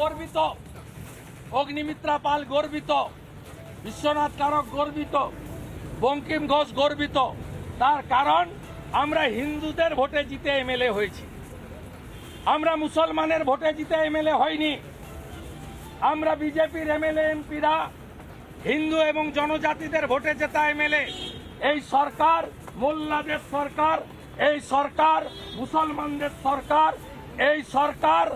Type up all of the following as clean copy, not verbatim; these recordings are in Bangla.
গর্বিত, অগ্নিমিত্রা পাল গর্বিত, বিশ্বনাথ কারক গর্বিত, বঙ্কিম ঘোষ গর্বিত। তার কারণ আমরা হিন্দুদের ভোটে জিতে এমএলএ হয়েছি, আমরা মুসলমানের ভোটে জিতে এমএলএ হয়নি। আমরা বিজেপির এমএলএ এমপিরা হিন্দু এবং জনজাতিদের ভোটে জেতা এমএলএ। এই সরকার মোল্লাদের সরকার, এই সরকার মুসলমানদের সরকার, এই সরকার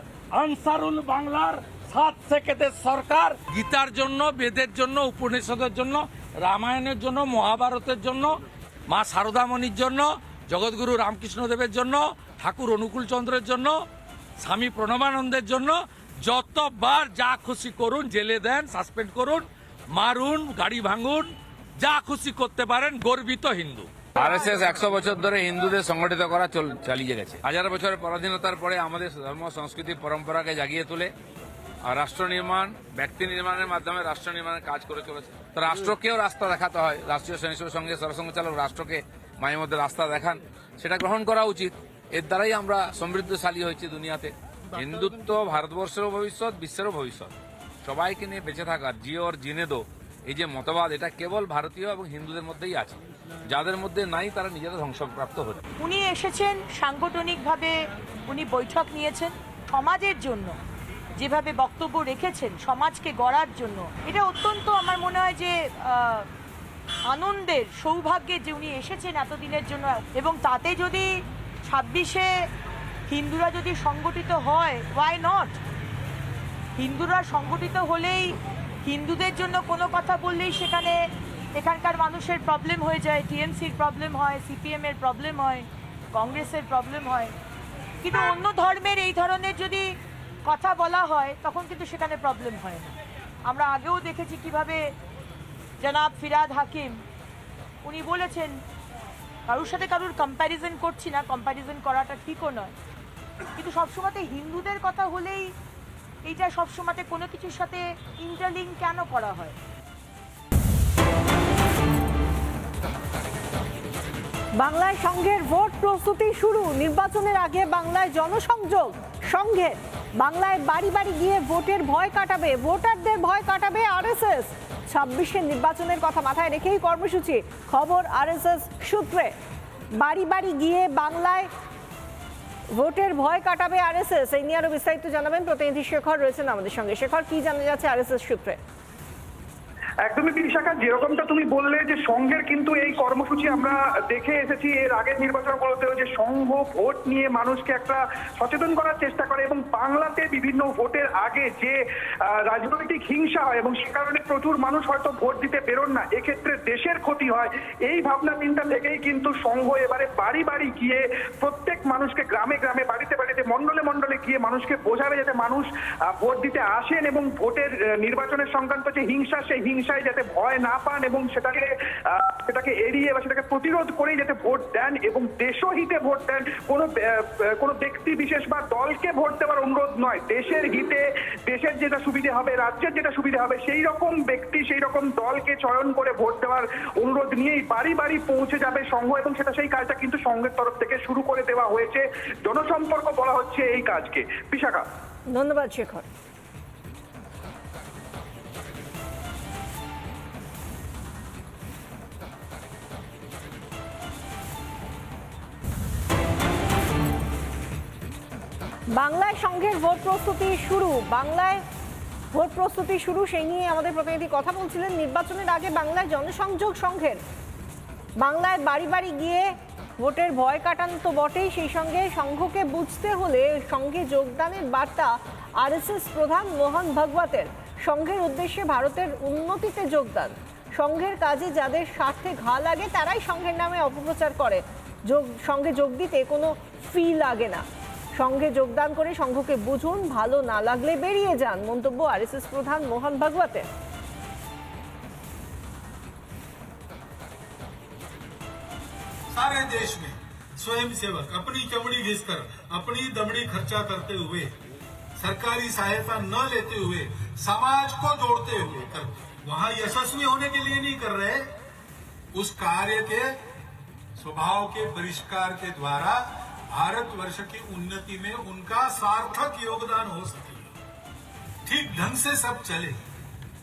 আনসারুল বাংলার 7 সেকেন্ডের সরকার। গীতার জন্য, বেদের জন্য, উপনিষদের জন্য, রামায়ণের জন্য, মহাভারতের জন্য, মা শারদামণির জন্য, জগৎগুরু রামকৃষ্ণদেবের জন্য, ঠাকুর অনুকূল চন্দ্রের জন্য, স্বামী প্রণবানন্দের জন্য যতবার যা খুশি করুন, জেলে দেন, সাসপেন্ড করুন, মারুন, গাড়ি ভাঙুন, যা খুশি করতে পারেন। গর্বিত হিন্দু। আরএসএস 100 বছর ধরে হিন্দুদের সংগঠিত করা চালিয়ে গেছে। 1000 বছরের পরাধীনতার পরে আমাদের ধর্ম, সংস্কৃতি, পরম্পরাকে জাগিয়ে তুলে আর রাষ্ট্র নির্মাণ, ব্যক্তি নির্মাণের মাধ্যমে রাষ্ট্র নির্মাণের কাজ করে চলেছে। তো রাষ্ট্রকেও রাস্তা দেখাতে হয়। রাষ্ট্রীয় স্বয়ংসেবক সংঘের সরসংঘচালক রাষ্ট্রকে মাঝে মধ্যে রাস্তা দেখান, সেটা গ্রহণ করা উচিত। এর দ্বারাই আমরা সমৃদ্ধশালী হয়েছি দুনিয়াতে। হিন্দুত্ব ভারতবর্ষেরও ভবিষ্যৎ, বিশ্বেরও ভবিষ্যৎ। সবাইকে নিয়ে বেঁচে থাকার জিও আর জিনে দো, এই যে মতবাদ, এটা কেবল ভারতীয় এবং হিন্দুদের মধ্যেই আছে। যাদের মধ্যে নাই তারা নিজেরা ধ্বংসপ্রাপ্ত হচ্ছে। উনি এসেছেন সাংগঠনিকভাবে, উনি বৈঠক নিয়েছেন সমাজের জন্য, যেভাবে বক্তব্য রেখেছেন সমাজকে গড়ার জন্য। এটা অত্যন্ত আমার মনে হয় যে আনন্দের, সৌভাগ্যের যে উনি এসেছেন এতদিনের জন্য। এবং তাতে যদি 26-এ হিন্দুরা যদি সংগঠিত হয়, ওয়াই নট? হিন্দুরা সংগঠিত হলেই, হিন্দুদের জন্য কোনো কথা বললেই সেখানে এখানকার মানুষের প্রবলেম হয়ে যায়। টিএমসির প্রবলেম হয়, সিপিএমের প্রবলেম হয়, কংগ্রেসের প্রবলেম হয়। কিন্তু অন্য ধর্মের এই ধরনের যদি কথা বলা হয় তখন কিন্তু সেখানে প্রবলেম হয় না। আমরা আগেও দেখেছি কিভাবে জনাব ফিরাদ হাকিম উনি বলেছেন, কারোর সাথে কারোর কম্প্যারিজন করছি না, কম্প্যারিজন করাটা ঠিকও নয়, কিন্তু সবসময়তে হিন্দুদের কথা হলেই এইটা সবসময়তে কোনো কিছুর সাথে ইন্টারলিঙ্ক কেন করা হয়? বাংলায় সংঘের ভোট প্রস্তুতি শুরু। নির্বাচনের আগে বাংলায় জনসংযোগ সংঘের। বাংলায় বাড়ি বাড়ি গিয়ে ভোটের ভয় কাটাবে, ভোটারদের ভয় কাটাবে আরএসএস। 26-এর নির্বাচনের কথা মাথায় রেখেই কর্মসূচি। খবর আরএসএস সূত্রে। বাড়ি বাড়ি গিয়ে বাংলায় ভোটের ভয় কাটাবে আরএসএস। এই নিয়ে আরো বিস্তারিত জানাবেন প্রতিনিধি শেখর রয়েছেন আমাদের সঙ্গে। শেখর, কি জানা যাচ্ছে আরএসএস সূত্রে? একদমই বিশাখা, যেরকমটা তুমি বললে যে সংঘের কিন্তু এই কর্মসূচি আমরা দেখে এসেছি এর আগের নির্বাচনগুলোতেও, যে সংঘ ভোট নিয়ে মানুষকে একটা সচেতন করার চেষ্টা করে। এবং বাংলাতে বিভিন্ন ভোটের আগে যে রাজনৈতিক হিংসা হয় এবং সে কারণে প্রচুর মানুষ হয়তো ভোট দিতে বেরোন না, এক্ষেত্রে দেশের ক্ষতি হয়, এই ভাবনা চিন্তা থেকেই কিন্তু সংঘ এবারে বাড়ি বাড়ি গিয়ে প্রত্যেক মানুষকে, গ্রামে গ্রামে, বাড়িতে বাড়িতে, মন্ডলে মন্ডলে গিয়ে মানুষকে বোঝাবে যাতে মানুষ ভোট দিতে আসেন এবং ভোটের নির্বাচনের সংক্রান্ত যে হিংসা, সেই হিংসায় যাতে ভয় না পান এবং সেটাকে এড়িয়ে বা সেটাকে প্রতিরোধ করেই যাতে ভোট দেন এবং দেশহিতে ভোট দেন। কোনো ব্যক্তি বিশেষ বা দলকে ভোট দেওয়ার অনুরোধ নয়, দেশের হিতে, দেশের যেটা সুবিধা হবে, রাজ্যের যেটা সুবিধা হবে, সেই রকম ব্যক্তি, সেই রকম দলকে চয়ন করে ভোট দেওয়ার অনুরোধ নিয়েই বাড়ি বাড়ি পৌঁছে যাবে সংঘ। এবং সেই কাজটা কিন্তু সংঘের তরফ থেকে শুরু করে দেওয়া হয়েছে। জনসম্পর্ক বলা হচ্ছে এই কাজকে। বিশাখা, ধন্যবাদ শেখর। বাংলায় সংঘের ভোট প্রস্তুতি শুরু। বাংলায় ভোট প্রস্তুতি শুরু, সেই নিয়ে আমাদের প্রতিনিধি কথা বলছিলেন। নির্বাচনের আগে বাংলায় জনসংযোগ সংঘের। বাংলায় বাড়ি বাড়ি গিয়ে ভোটের ভয় কাটান তো বটেই, সেই সঙ্গে সংঘকে বুঝতে হলে সংঘে যোগদানের বার্তা আরএসএস প্রধান মোহন ভাগবতের। সংঘের উদ্দেশ্যে ভারতের উন্নতিতে যোগদান। সংঘের কাজে যাদের স্বার্থে ঘা লাগে তারাই সংঘের নামে অপপ্রচার করে। সংঘে যোগ দিতে কোনো ফি লাগে না। সংঘে যোগদান করে সংঘকে বুঝুন, ভালো না লাগলে বেরিয়ে যান, মন্তব্য আরএসএস প্রধান মোহন ভাগবতের। सारे देश में स्वयंसेवक अपनी चमड़ी घिसकर, अपनी दमड़ी खर्चा करते हुए, सरकारी सहायता न लेते हुए, समाज को जोड़ते हुए वहां यशस्वी होने के लिए नहीं कर रहे, उस कार्य के स्वभाव के परिष्कार के द्वारा भारतवर्ष की उन्नति में उनका सार्थक योगदान हो सके। ठीक ढंग से सब चले,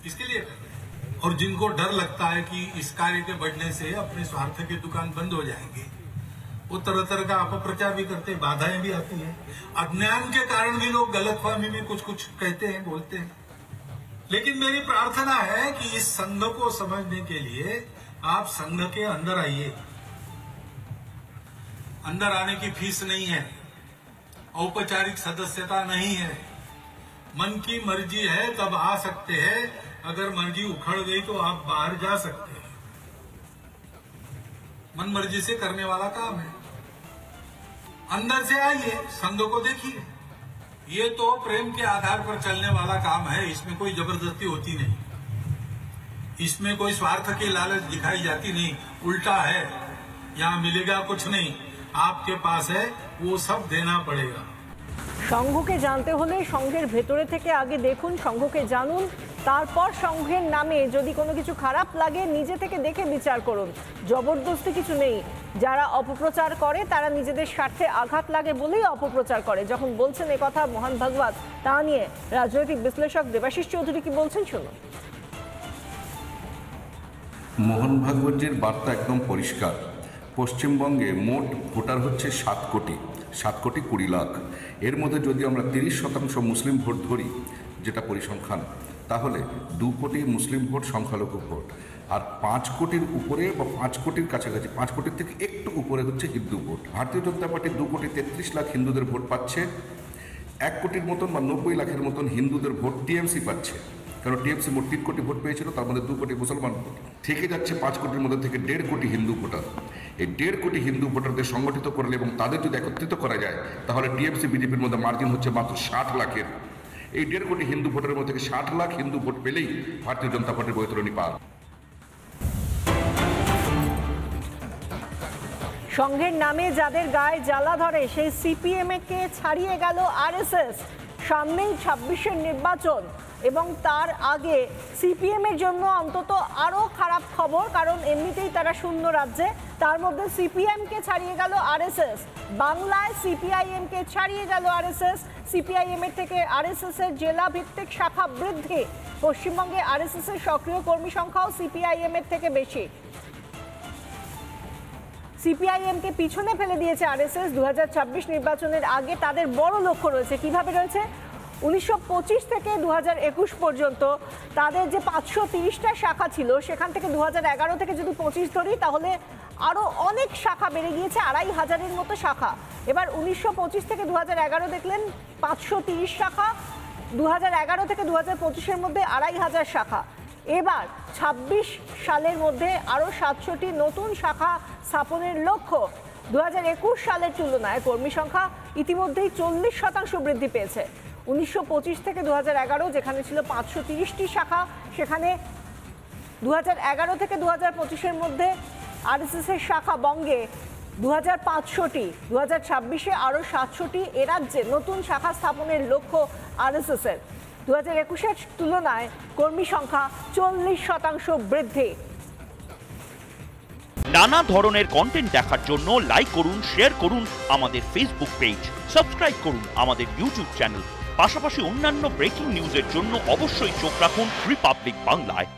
इसके लिए कर रहे हैं। और जिनको डर लगता है कि इस कार्य के बढ़ने से अपने स्वार्थ की दुकान बंद हो जाएंगे, वो तरह तरह का अपप्रचार भी करते हैं, बाधाएं भी आती हैं। अज्ञान के कारण भी लोग गलतफहमी में कुछ कुछ कहते हैं, बोलते हैं। लेकिन मेरी प्रार्थना है कि इस संघ को समझने के लिए आप संघ के अंदर आइए। अंदर आने की फीस नहीं है, औपचारिक सदस्यता नहीं है, मन की मर्जी है तब आ सकते हैं, अगर मर्जी उखड़ गई तो आप बाहर जा सकते हैं। मन मर्जी से करने वाला काम है। अंदर से आइए, संघ को देखिए। ये तो प्रेम के आधार पर चलने वाला काम है, इसमें कोई जबरदस्ती होती नहीं, इसमें कोई स्वार्थ की लालच दिखाई जाती नहीं। उल्टा है, यहाँ मिलेगा कुछ नहीं, आपके पास है वो सब देना पड़ेगा। সংঘকে জানতে হলে সংঘের ভেতরে থেকে আগে দেখুন, সংঘকে জানুন, তারপর সংঘের নামে যদি কোনো কিছু খারাপ লাগে নিজে থেকে দেখে বিচার করুন। জবরদস্তি কিছু নেই। যারা অপপ্রচার করে তারা নিজেদের স্বার্থে আঘাত লাগে বলেই অপপ্রচার করে। যখন বলছেন এই কথা মোহন ভাগবত, তা নিয়ে রাজনৈতিক বিশ্লেষক দেবাশিস চৌধুরী কি বলছেন শুনুন। মোহন ভাগবতজির বার্তা একদম পরিষ্কার। পশ্চিমবঙ্গে মোট ভোটার হচ্ছে 7 কোটি 20 লাখ। এর মধ্যে যদি আমরা 30% মুসলিম ভোট ধরি, যেটা পরিসংখ্যান, তাহলে 2 কোটি মুসলিম ভোট সংখ্যালঘু ভোট, আর 5 কোটির উপরে বা 5 কোটির কাছাকাছি, 5 কোটির থেকে একটু উপরে হচ্ছে হিন্দু ভোট। ভারতীয় জনতা পার্টি 2 কোটি 33 লাখ হিন্দুদের ভোট পাচ্ছে। 1 কোটির মতন বা 90 লাখের মতন হিন্দুদের ভোট টিএমসি পাচ্ছে, কারণ টিএমসি মোট 3 কোটি ভোট পেয়েছিল, তার মধ্যে 2 কোটি মুসলমান ভোট থেকে যাচ্ছে। 5 কোটির মধ্যে থেকে 1.5 কোটি হিন্দু ভোটার। এই 1.5 কোটি হিন্দু ভোটারদের সংগঠিত করলে এবং তাদের যদি একত্রিত করা যায়, তাহলে টিএমসি বিজেপির মধ্যে মার্জিন হচ্ছে মাত্র 60 লাখের। এই 1.5 কোটি হিন্দু ভোটারের মধ্যে থেকে 60 লাখ হিন্দু ভোট পেলেই ভারতীয় জনতা পার্টির বৈতরণী পার। সংঘের নামে যাদের গায়ে জ্বালা ধরে সেই সিপিএম-কে ছাড়িয়ে গেল আরএসএস। সামনেই 26-এর নির্বাচন এবং তার আগে সিপিএমের জন্য অন্তত আরও খারাপ খবর, কারণ এমনিতেই তারা শূন্য রাজ্যে, তার মধ্যে সিপিএমকে ছাড়িয়ে গেল আরএসএস। বাংলায় সিপিআইএমকে ছাড়িয়ে গেল আরএসএস। সিপিআইএমের থেকে আরএসএসের জেলা ভিত্তিক শাখা বৃদ্ধি। পশ্চিমবঙ্গে আরএসএসের সক্রিয় কর্মী সংখ্যাও সিপিআইএমের থেকে বেশি। সিপিআইএমকে পিছনে ফেলে দিয়েছে আরএসএস। 2026 নির্বাচনের আগে তাদের বড় লক্ষ্য রয়েছে। কিভাবে রয়েছে? 1925 থেকে 2021 পর্যন্ত তাদের যে 530টা শাখা ছিল, সেখান থেকে 2011 থেকে যদি 25 ধরি, তাহলে আরও অনেক শাখা বেড়ে গিয়েছে, 2500-এর মতো শাখা। এবার 1925 থেকে 2011 দেখলেন 530 শাখা, 2011 থেকে 2025-এর মধ্যে 2500 শাখা। এবার 26 সালের মধ্যে আরও 700টি নতুন শাখা স্থাপনের লক্ষ্য। 2021 সালের তুলনায় কর্মী সংখ্যা ইতিমধ্যেই 40% বৃদ্ধি পেয়েছে। 1925 থেকে 2011 যেখানে ছিল 530টি শাখা, সেখানে 2011 থেকে 2025-এর মধ্যে আরএসএসের শাখা বঙ্গে 2500টি, 2026-এ আরও 700টি এ রাজ্যে নতুন শাখা স্থাপনের লক্ষ্য আরএসএসের। 2021-এর তুলনায় কর্মী সংখ্যা 40% বৃদ্ধি। নানা ধরনের কন্টেন্ট দেখার জন্য লাইক করুন, শেয়ার করুন আমাদের ফেসবুক পেজ, সাবস্ক্রাইব করুন আমাদের ইউটিউব চ্যানেল। পাশাপাশি অন্যান্য ব্রেকিং নিউজের জন্য অবশ্যই চোখ রাখুন রিপাবলিক বাংলায়।